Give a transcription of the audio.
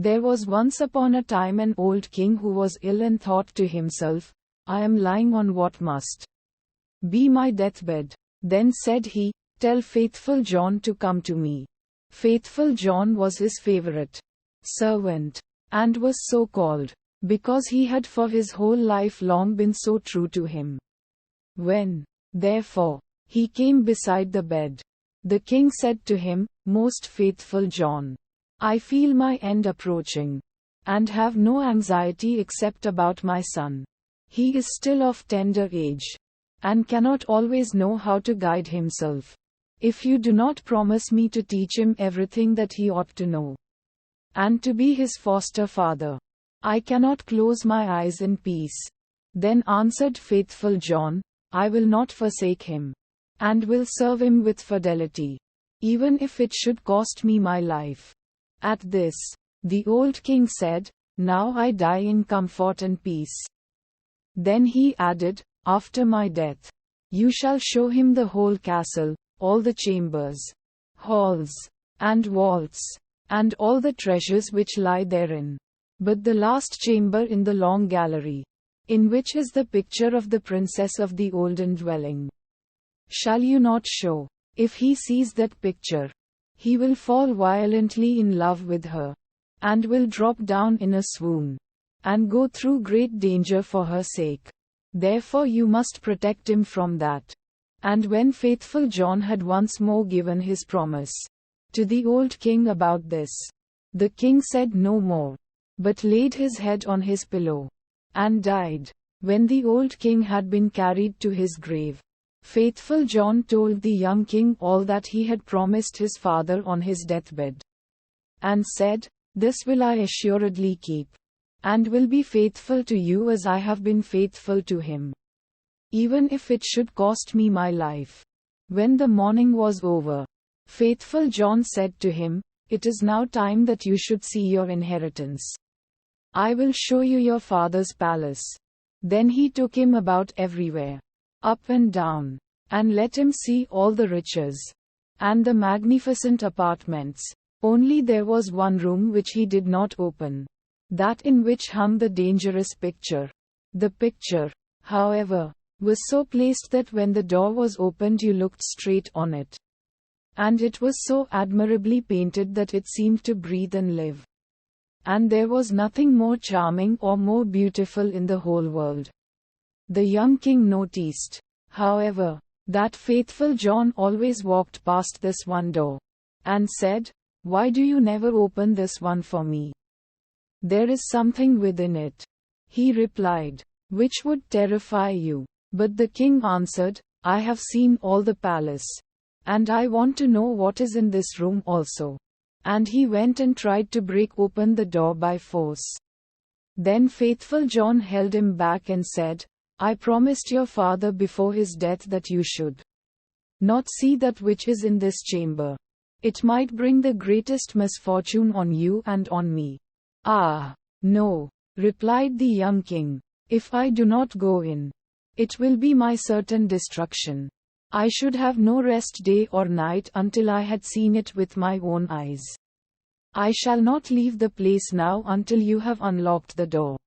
There was once upon a time an old king who was ill and thought to himself, I am lying on what must be my deathbed. Then said he, tell Faithful John to come to me. Faithful John was his favorite servant, and was so called, because he had for his whole life long been so true to him. When, therefore, he came beside the bed, the king said to him, Most faithful John, I feel my end approaching, and have no anxiety except about my son. He is still of tender age, and cannot always know how to guide himself. If you do not promise me to teach him everything that he ought to know, and to be his foster father, I cannot close my eyes in peace. Then answered Faithful John, I will not forsake him, and will serve him with fidelity, even if it should cost me my life. At this, the old king said, Now I die in comfort and peace. Then he added, After my death, you shall show him the whole castle, all the chambers, halls, and vaults, and all the treasures which lie therein. But the last chamber in the long gallery, in which is the picture of the princess of the olden dwelling, shall you not show? If he sees that picture, he will fall violently in love with her, and will drop down in a swoon, and go through great danger for her sake. Therefore you must protect him from that. And when Faithful John had once more given his promise to the old king about this, the king said no more, but laid his head on his pillow, and died. When the old king had been carried to his grave, Faithful John told the young king all that he had promised his father on his deathbed, and said, This will I assuredly keep, and will be faithful to you as I have been faithful to him, even if it should cost me my life. When the morning was over, Faithful John said to him, It is now time that you should see your inheritance. I will show you your father's palace. Then he took him about everywhere, up and down, and let him see all the riches, and the magnificent apartments. Only there was one room which he did not open, that in which hung the dangerous picture. The picture, however, was so placed that when the door was opened you looked straight on it. And it was so admirably painted that it seemed to breathe and live. And there was nothing more charming or more beautiful in the whole world. The young king noticed, however, that Faithful John always walked past this one door, and said, Why do you never open this one for me? There is something within it, he replied, which would terrify you. But the king answered, I have seen all the palace, and I want to know what is in this room also. And he went and tried to break open the door by force. Then Faithful John held him back and said, I promised your father before his death that you should not see that which is in this chamber. It might bring the greatest misfortune on you and on me. Ah, no, replied the young king. If I do not go in, it will be my certain destruction. I should have no rest day or night until I had seen it with my own eyes. I shall not leave the place now until you have unlocked the door.